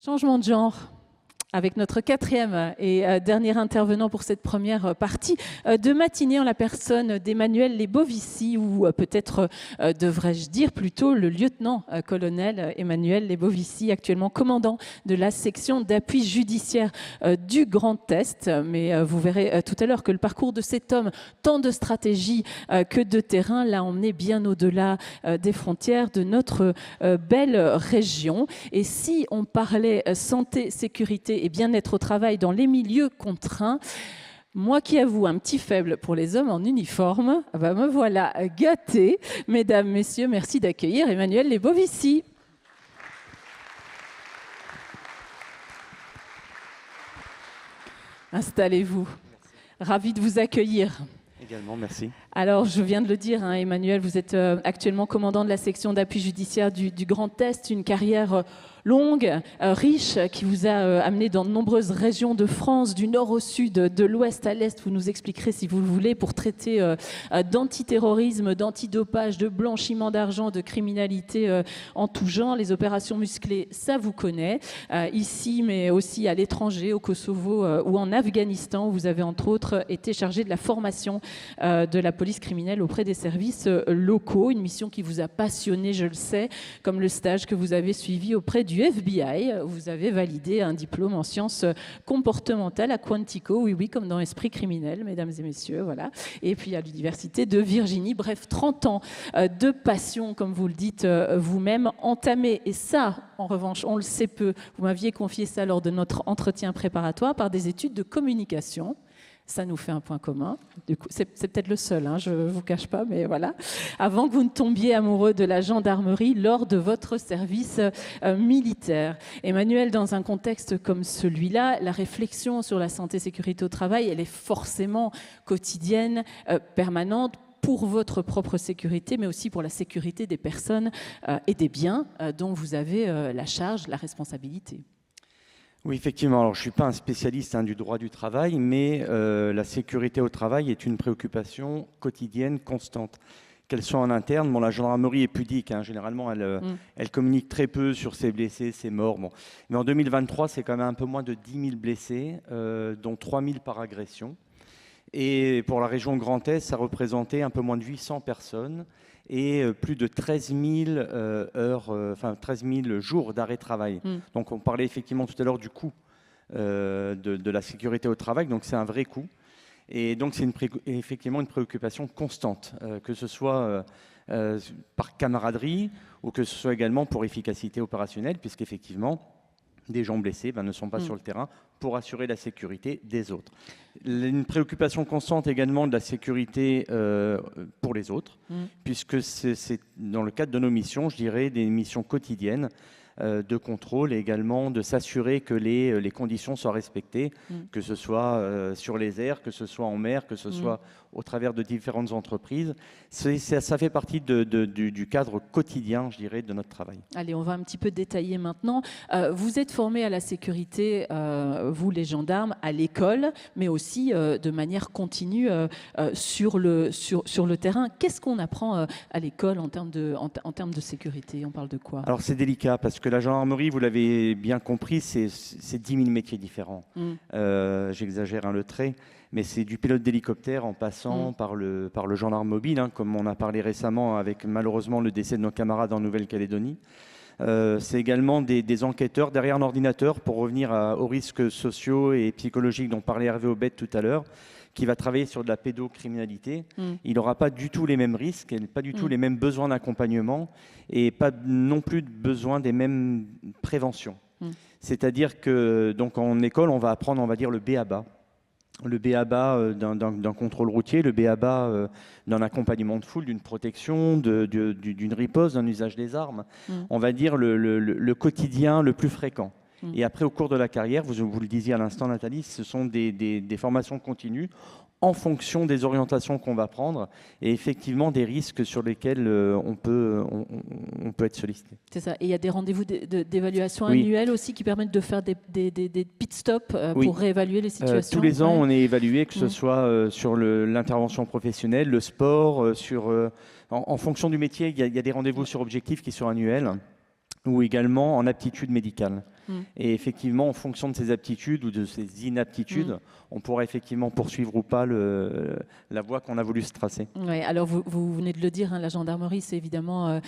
Changement de genre. Avec notre quatrième et dernier intervenant pour cette première partie de matinée en la personne d'Emmanuel Lebovici, ou peut-être devrais-je dire plutôt le lieutenant-colonel Emmanuel Lebovici, actuellement commandant de la section d'appui judiciaire du Grand Est. Mais vous verrez tout à l'heure que le parcours de cet homme, tant de stratégie que de terrain, l'a emmené bien au-delà des frontières de notre belle région. Et si on parlait santé, sécurité et bien-être au travail dans les milieux contraints, moi qui avoue un petit faible pour les hommes en uniforme, me voilà gâtée. Mesdames, messieurs, merci d'accueillir Emmanuel Lebovici. Installez-vous. Ravi de vous accueillir. Également, merci. Alors, je viens de le dire, Emmanuel, vous êtes actuellement commandant de la section d'appui judiciaire du Grand Est, une carrière longue, riche, qui vous a amené dans de nombreuses régions de France, du nord au sud, de l'ouest à l'est. Vous nous expliquerez si vous le voulez, pour traiter d'antiterrorisme, d'antidopage, de blanchiment d'argent, de criminalité en tout genre. Les opérations musclées, ça vous connaît. Ici, mais aussi à l'étranger, au Kosovo ou en Afghanistan, où vous avez entre autres été chargé de la formation de la police criminelle auprès des services locaux. Une mission qui vous a passionné, je le sais, comme le stage que vous avez suivi auprès du FBI. Vous avez validé un diplôme en sciences comportementales à Quantico, oui, comme dans Esprit criminel, mesdames et messieurs, voilà. Et puis à l'université de Virginie. Bref, 30 ans de passion, comme vous le dites vous-même, entamé. Et ça, en revanche, on le sait peu. Vous m'aviez confié ça lors de notre entretien préparatoire par des études de communication. Ça nous fait un point commun. Du coup, c'est peut-être le seul, je ne vous cache pas, mais voilà. Avant que vous ne tombiez amoureux de la gendarmerie lors de votre service militaire. Emmanuel, dans un contexte comme celui-là, la réflexion sur la santé-sécurité au travail, elle est forcément quotidienne, permanente, pour votre propre sécurité, mais aussi pour la sécurité des personnes et des biens dont vous avez la charge, la responsabilité. Oui, effectivement. Alors, je ne suis pas un spécialiste du droit du travail, mais la sécurité au travail est une préoccupation quotidienne, constante. Qu'elle soit en interne, la gendarmerie est pudique. Généralement, elle communique très peu sur ses blessés, ses morts. Mais en 2023, c'est quand même un peu moins de 10 000 blessés, dont 3 000 par agression. Et pour la région Grand Est, ça représentait un peu moins de 800 personnes et plus de 13 000 jours d'arrêt de travail. Donc on parlait effectivement tout à l'heure du coût de la sécurité au travail, donc c'est un vrai coût. Et donc c'est effectivement une préoccupation constante, que ce soit par camaraderie ou que ce soit également pour efficacité opérationnelle, puisqu'effectivement, des gens blessés ne sont pas sur le terrain pour assurer la sécurité des autres. Une préoccupation constante également de la sécurité pour les autres, puisque c'est dans le cadre de nos missions, je dirais, des missions quotidiennes de contrôle et également de s'assurer que les conditions soient respectées, que ce soit sur les airs, que ce soit en mer, que ce soit au travers de différentes entreprises. Ça fait partie du cadre quotidien, je dirais, de notre travail. Allez, on va un petit peu détailler maintenant. Vous êtes formés à la sécurité, vous les gendarmes, à l'école, mais aussi de manière continue sur le terrain. Qu'est-ce qu'on apprend à l'école en termes de sécurité? On parle de quoi? Alors c'est délicat parce que la gendarmerie, vous l'avez bien compris, c'est 10 000 métiers différents. J'exagère le trait, mais c'est du pilote d'hélicoptère en passant par le gendarme mobile, comme on a parlé récemment avec malheureusement le décès de nos camarades en Nouvelle-Calédonie. C'est également des enquêteurs derrière un ordinateur, pour revenir aux risques sociaux et psychologiques dont parlait Hervé Aubette tout à l'heure, qui va travailler sur de la pédocriminalité. Il n'aura pas du tout les mêmes risques, pas du tout les mêmes besoins d'accompagnement et pas non plus besoin des mêmes préventions. C'est-à-dire que donc en école, on va apprendre, on va dire, le B.A.B.A. Le B.A.B.A. d'un contrôle routier, le B.A.B.A. d'un accompagnement de foule, d'une protection, d'une riposte, d'un usage des armes. On va dire le quotidien le plus fréquent. Et après, au cours de la carrière, vous le disiez à l'instant, Nathalie, ce sont des formations continues en fonction des orientations qu'on va prendre et effectivement des risques sur lesquels on peut être sollicité. C'est ça. Et il y a des rendez-vous d'évaluation annuels aussi qui permettent de faire des pit stops pour réévaluer les situations. Tous les ans, on est évalué, que ce soit sur l'intervention professionnelle, le sport, en fonction du métier, il y a des rendez-vous sur objectifs qui sont annuels ou également en aptitude médicale. Et effectivement, en fonction de ses aptitudes ou de ses inaptitudes, on pourra effectivement poursuivre ou pas la voie qu'on a voulu se tracer. Oui, alors vous venez de le dire, hein, la gendarmerie, c'est évidemment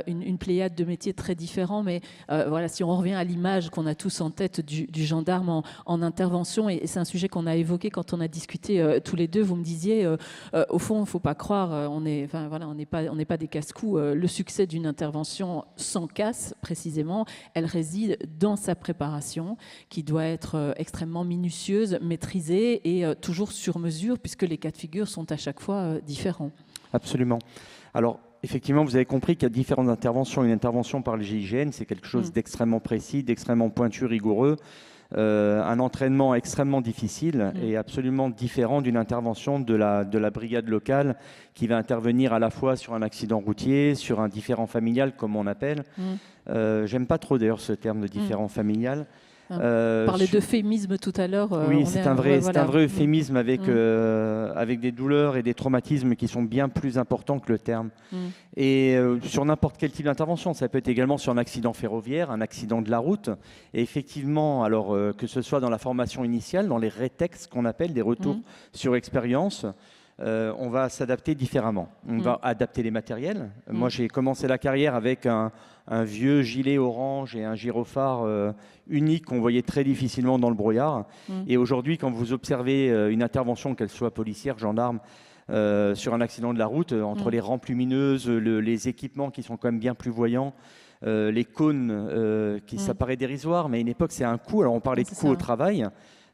une pléiade de métiers très différents, mais voilà, si on revient à l'image qu'on a tous en tête du gendarme en intervention, et c'est un sujet qu'on a évoqué quand on a discuté tous les deux, vous me disiez, au fond, il ne faut pas croire, on n'est pas des casse-cous. Le succès d'une intervention sans casse, précisément, elle réside dans sa préparation, qui doit être extrêmement minutieuse, maîtrisée et toujours sur mesure, puisque les cas de figure sont à chaque fois différents. Absolument. Alors, effectivement, vous avez compris qu'il y a différentes interventions. Une intervention par le GIGN, c'est quelque chose d'extrêmement précis, d'extrêmement pointu, rigoureux. Un entraînement extrêmement difficile et absolument différent d'une intervention de la brigade locale qui va intervenir à la fois sur un accident routier, sur un différend familial, comme on appelle. J'aime pas trop d'ailleurs ce terme de différend familial. Parler d'euphémisme tout à l'heure. Oui, c'est un vrai euphémisme avec des douleurs et des traumatismes qui sont bien plus importants que le terme. Et sur n'importe quel type d'intervention, ça peut être également sur un accident ferroviaire, un accident de la route. Et effectivement, alors que ce soit dans la formation initiale, dans les rétextes qu'on appelle des retours sur expérience, on va s'adapter différemment. On va adapter les matériels. Moi, j'ai commencé la carrière avec un vieux gilet orange et un gyrophare unique qu'on voyait très difficilement dans le brouillard. Et aujourd'hui, quand vous observez une intervention, qu'elle soit policière, gendarme, sur un accident de la route, entre les rampes lumineuses, les équipements qui sont quand même bien plus voyants, les cônes, ça paraît dérisoire, mais à une époque, c'est un coût. Alors, on parlait de coût au travail.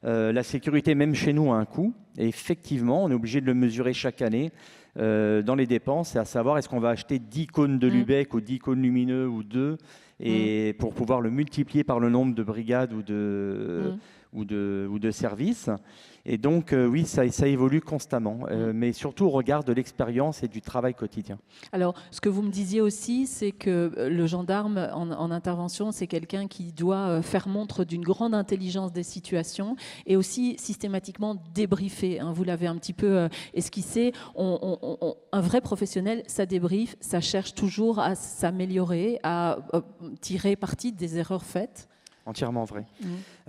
La sécurité, même chez nous, a un coût. Et effectivement, on est obligé de le mesurer chaque année dans les dépenses, et à savoir, est-ce qu'on va acheter 10 cônes de Lubeck ou 10 cônes lumineux ou 2, et pour pouvoir le multiplier par le nombre de brigades ou de services. Et donc, oui, ça évolue constamment, mais surtout au regard de l'expérience et du travail quotidien. Alors, ce que vous me disiez aussi, c'est que le gendarme en intervention, c'est quelqu'un qui doit faire montre d'une grande intelligence des situations et aussi systématiquement débriefer. Hein. Vous l'avez un petit peu esquissé. Un vrai professionnel, ça débriefe, ça cherche toujours à s'améliorer, à tirer parti des erreurs faites. Entièrement vrai.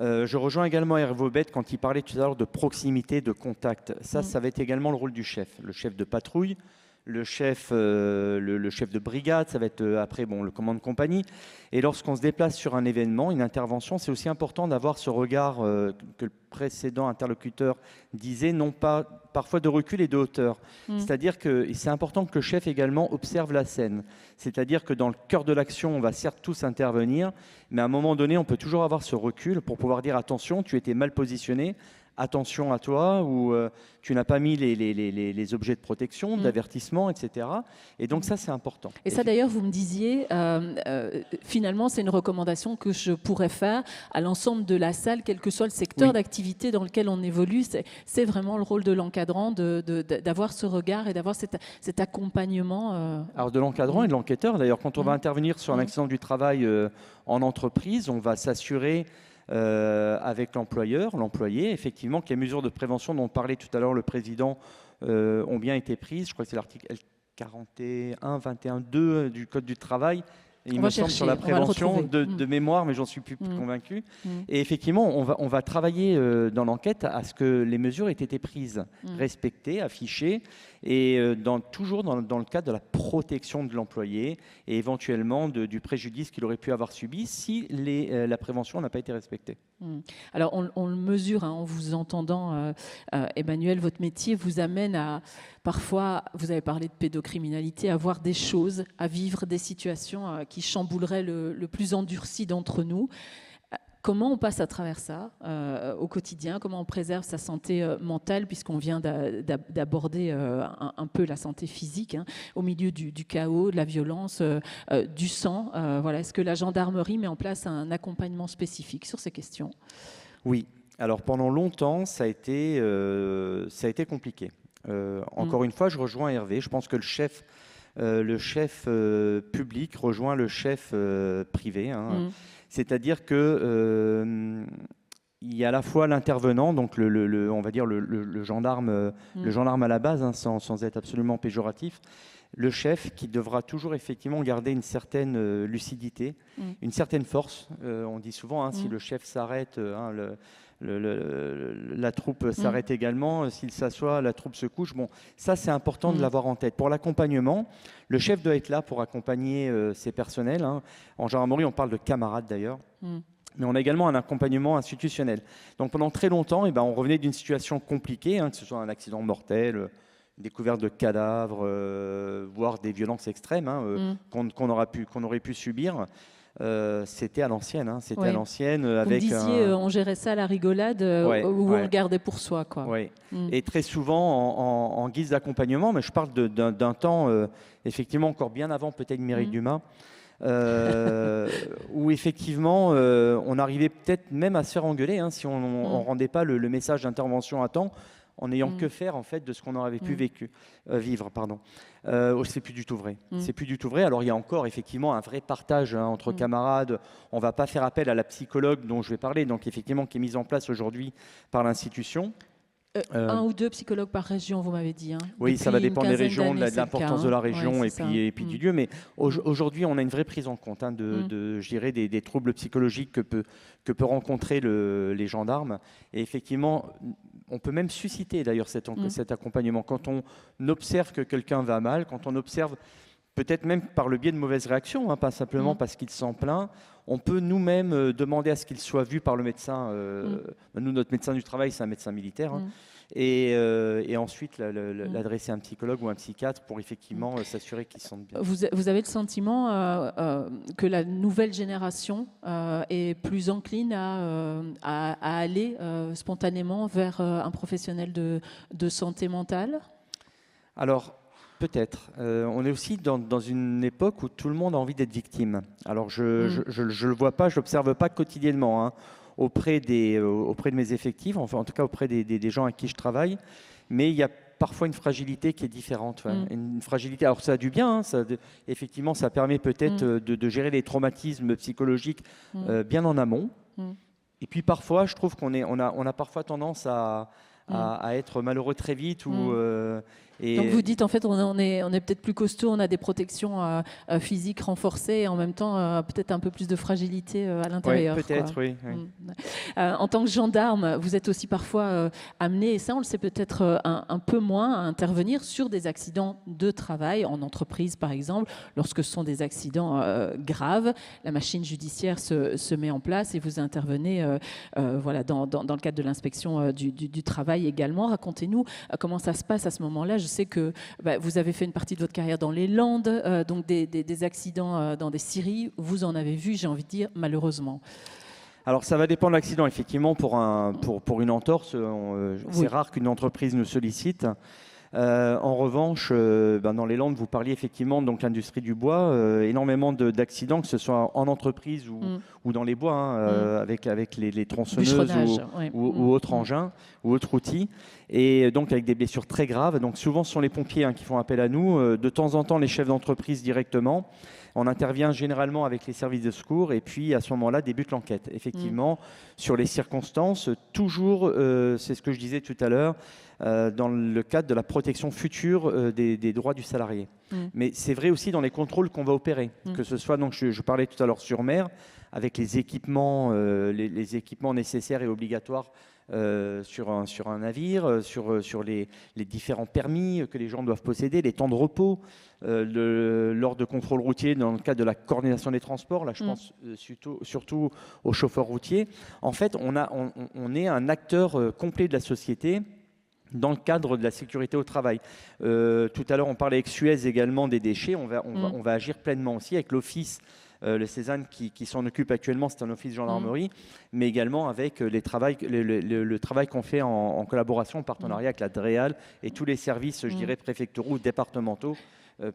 Je rejoins également Hervé Aubette quand il parlait tout à l'heure de proximité, de contact. Ça va être également le rôle du chef. Le chef de patrouille, le chef de brigade, ça va être après le commandant de compagnie. Et lorsqu'on se déplace sur un événement, une intervention, c'est aussi important d'avoir ce regard que le précédent interlocuteur disait, non pas parfois de recul et de hauteur. C'est-à-dire que c'est important que le chef également observe la scène. C'est-à-dire que dans le cœur de l'action, on va certes tous intervenir, mais à un moment donné, on peut toujours avoir ce recul pour pouvoir dire attention, tu étais mal positionné, attention à toi, ou tu n'as pas mis les objets de protection, d'avertissement, etc. Et donc ça, c'est important. Et ça, d'ailleurs, vous me disiez, finalement, c'est une recommandation que je pourrais faire à l'ensemble de la salle, quel que soit le secteur d'activité dans lequel on évolue. C'est vraiment le rôle de l'encadrant d'avoir ce regard et d'avoir cet accompagnement. Alors de l'encadrant et de l'enquêteur, d'ailleurs, quand on va intervenir sur un accident du travail en entreprise, on va s'assurer avec l'employé, effectivement, que les mesures de prévention dont parlait tout à l'heure le président ont bien été prises. Je crois que c'est l'article L41, 21, 2 du Code du travail. Il me semble sur la prévention de mémoire, mais j'en suis plus convaincu. Et effectivement, on va travailler dans l'enquête à ce que les mesures aient été prises, respectées, affichées, et toujours dans le cadre de la protection de l'employé et éventuellement du préjudice qu'il aurait pu avoir subi si la prévention n'a pas été respectée. Alors, on le mesure, hein, en vous entendant, Emmanuel, votre métier vous amène à, parfois, vous avez parlé de pédocriminalité, à voir des choses, à vivre des situations qui chambouleraient le plus endurci d'entre nous. Comment on passe à travers ça au quotidien? Comment on préserve sa santé mentale, puisqu'on vient d'aborder un peu la santé physique, hein, au milieu du chaos, de la violence, du sang. Voilà. Est-ce que la gendarmerie met en place un accompagnement spécifique sur ces questions? Oui. Alors pendant longtemps, ça a été compliqué. Encore une fois, je rejoins Hervé. Je pense que le chef public rejoint le chef privé. Hein. C'est-à-dire que il y a à la fois l'intervenant, donc on va dire le gendarme à la base, hein, sans être absolument péjoratif, le chef qui devra toujours effectivement garder une certaine lucidité, une certaine force. On dit souvent, si le chef s'arrête, la troupe s'arrête également. S'il s'assoit, la troupe se couche. Bon, ça, c'est important de l'avoir en tête. Pour l'accompagnement, le chef doit être là pour accompagner ses personnels. En gendarmerie, on parle de camarades d'ailleurs. Mais on a également un accompagnement institutionnel. Donc pendant très longtemps, on revenait d'une situation compliquée, que ce soit un accident mortel, découverte de cadavres, voire des violences extrêmes qu'on aurait pu subir. C'était à l'ancienne. À l'ancienne. Vous me disiez, on gérait ça à la rigolade, ou on le gardait pour soi. Et très souvent en guise d'accompagnement, mais je parle d'un temps effectivement encore bien avant peut-être Mireille Dumas, où effectivement on arrivait peut-être même à se faire engueuler si on ne rendait pas le message d'intervention à temps, en n'ayant que faire en fait de ce qu'on aurait pu vivre. C'est plus du tout vrai. C'est plus du tout vrai. Alors il y a encore effectivement un vrai partage entre camarades. On ne va pas faire appel à la psychologue dont je vais parler, donc effectivement qui est mise en place aujourd'hui par l'institution. Un ou deux psychologues par région, vous m'avez dit. Oui, ça va dépendre des régions, de l'importance de la région et puis du lieu. Mais aujourd'hui, on a une vraie prise en compte je dirais, des troubles psychologiques que peut rencontrer les gendarmes. Et effectivement, on peut même susciter d'ailleurs cet accompagnement. Quand on observe que quelqu'un va mal, quand on observe peut-être même par le biais de mauvaises réactions, pas simplement parce qu'il s'en plaint, on peut nous-mêmes demander à ce qu'il soit vu par le médecin. Nous, notre médecin du travail, c'est un médecin militaire. Et ensuite l'adresser à un psychologue ou un psychiatre pour effectivement s'assurer qu'ils se sentent bien. Vous avez le sentiment que la nouvelle génération est plus encline à aller spontanément vers un professionnel de santé mentale ? Alors, peut-être. On est aussi dans une époque où tout le monde a envie d'être victime. Alors, je le vois pas, je l'observe pas quotidiennement auprès de mes effectifs, enfin en tout cas auprès des gens avec qui je travaille. Mais il y a parfois une fragilité qui est différente. Une fragilité. Alors, ça a du bien. Effectivement, ça permet peut-être de gérer les traumatismes psychologiques bien en amont. Et puis parfois, je trouve qu'on a parfois tendance à être malheureux très vite. Donc vous dites en fait on est peut-être plus costaud, on a des protections physiques renforcées et en même temps peut-être un peu plus de fragilité à l'intérieur. Peut-être, oui. En tant que gendarme, vous êtes aussi parfois amené, et ça on le sait peut-être un peu moins, à intervenir sur des accidents de travail, en entreprise par exemple, lorsque ce sont des accidents graves. La machine judiciaire se met en place et vous intervenez dans le cadre de l'inspection du travail également. Racontez-nous comment ça se passe à ce moment-là. Je sais que vous avez fait une partie de votre carrière dans les Landes, donc des accidents dans des scieries. Vous en avez vu, j'ai envie de dire, malheureusement. Alors ça va dépendre de l'accident. Effectivement, pour une entorse, c'est rare qu'une entreprise nous sollicite. En revanche, dans les Landes, vous parliez effectivement de l'industrie du bois, énormément d'accidents, que ce soit en entreprise ou dans les bois, avec les tronçonneuses ou autres engins ou autres outils, et donc avec des blessures très graves. Donc souvent, ce sont les pompiers qui font appel à nous, de temps en temps les chefs d'entreprise directement. On intervient généralement avec les services de secours et puis à ce moment-là débute l'enquête. Effectivement, sur les circonstances, toujours, c'est ce que je disais tout à l'heure, dans le cadre de la protection future des droits du salarié. Mais c'est vrai aussi dans les contrôles qu'on va opérer, que ce soit, donc je parlais tout à l'heure sur mer, avec les équipements, les équipements nécessaires et obligatoires sur un navire, sur les différents permis que les gens doivent posséder, les temps de repos, lors de contrôles routiers dans le cadre de la coordination des transports. Là, je pense surtout aux chauffeurs routiers. En fait, on est un acteur complet de la société dans le cadre de la sécurité au travail. Tout à l'heure, on parlait avec Suez également des déchets. On va agir pleinement aussi avec l'office, le Cézanne qui s'en occupe actuellement, c'est un office gendarmerie, mais également avec le travail qu'on fait en collaboration, en partenariat avec la DREAL et tous les services, je dirais, préfectoraux ou départementaux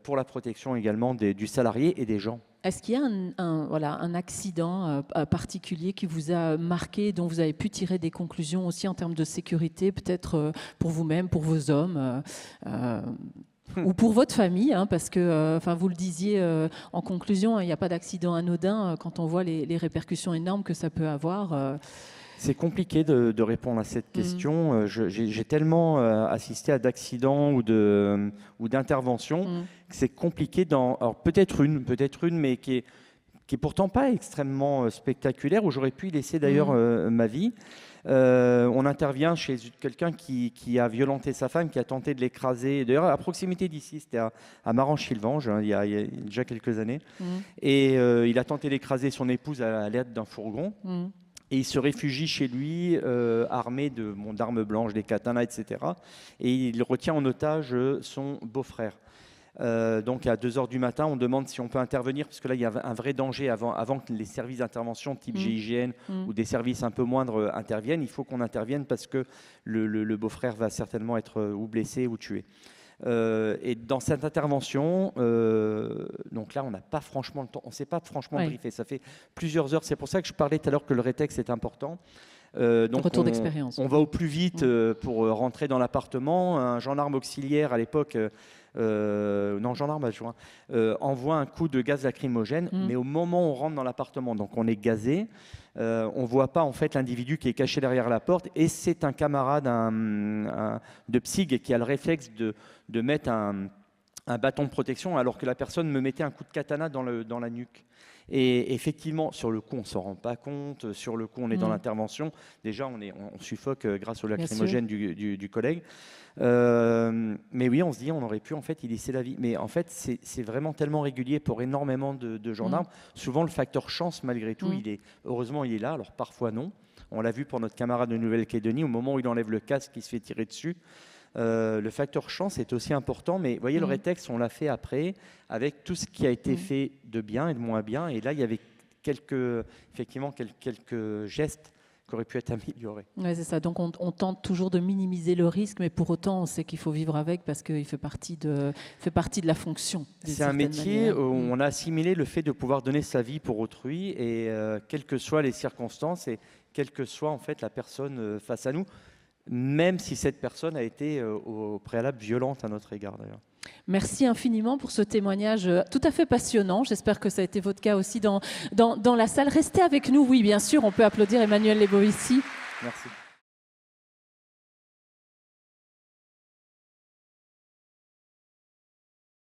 pour la protection également du salarié et des gens. Est-ce qu'il y a un accident particulier qui vous a marqué, dont vous avez pu tirer des conclusions aussi en termes de sécurité, peut-être pour vous-même, pour vos hommes ou pour votre famille, parce que, vous le disiez en conclusion, il n'y a pas d'accident anodin quand on voit les répercussions énormes que ça peut avoir. C'est compliqué de répondre à cette question. J'ai tellement assisté à d'accidents ou d'interventions que c'est compliqué. Alors peut-être une, mais qui est pourtant pas extrêmement spectaculaire, où j'aurais pu y laisser d'ailleurs ma vie. On intervient chez quelqu'un qui a violenté sa femme, qui a tenté de l'écraser. D'ailleurs, à proximité d'ici, c'était à Marange-Sylvange, il y a déjà quelques années. Et il a tenté d'écraser son épouse à l'aide d'un fourgon. Et il se réfugie chez lui, armé d'armes blanches, des katanas, etc. Et il retient en otage son beau-frère. Donc à 2 h du matin, on demande si on peut intervenir, parce que là, il y a un vrai danger avant que les services d'intervention type GIGN ou des services un peu moindres interviennent. Il faut qu'on intervienne parce que le beau-frère va certainement être ou blessé ou tué. Et dans cette intervention, donc là, on n'a pas franchement le temps, on ne s'est pas franchement briefé. Ça fait plusieurs heures. C'est pour ça que je parlais tout à l'heure que le rétexte est important. Donc retour d'expérience. On va au plus vite pour rentrer dans l'appartement. Un gendarme auxiliaire à l'époque, gendarme adjoint, envoie un coup de gaz lacrymogène. Mais au moment où on rentre dans l'appartement, donc on est gazé, on ne voit pas en fait l'individu qui est caché derrière la porte, et c'est un camarade de psyg qui a le réflexe de mettre un bâton de protection alors que la personne me mettait un coup de katana dans la nuque. Et effectivement, sur le coup, on ne s'en rend pas compte. Sur le coup, on est dans l'intervention. Déjà, on suffoque grâce au lacrymogène du collègue. Mais oui, on se dit, on aurait pu en fait y laisser la vie. Mais en fait, c'est vraiment tellement régulier pour énormément de gendarmes. Souvent, le facteur chance, malgré tout, heureusement, il est là. Alors parfois, non. On l'a vu pour notre camarade de Nouvelle-Calédonie. Au moment où il enlève le casque, il se fait tirer dessus. Le facteur chance est aussi important, mais vous voyez, le rétexte, on l'a fait après, avec tout ce qui a été fait de bien et de moins bien. Et là, il y avait effectivement quelques gestes qui auraient pu être améliorés. Oui, c'est ça. Donc, on tente toujours de minimiser le risque, mais pour autant, on sait qu'il faut vivre avec parce qu'il fait partie de la fonction. C'est un métier où on a assimilé le fait de pouvoir donner sa vie pour autrui, et quelles que soient les circonstances et quelle que soit en fait la personne face à nous, même si cette personne a été au préalable violente à notre égard d'ailleurs. Merci infiniment pour ce témoignage tout à fait passionnant. J'espère que ça a été votre cas aussi dans la salle. Restez avec nous, oui, bien sûr, on peut applaudir Emmanuel Lebovici. Merci.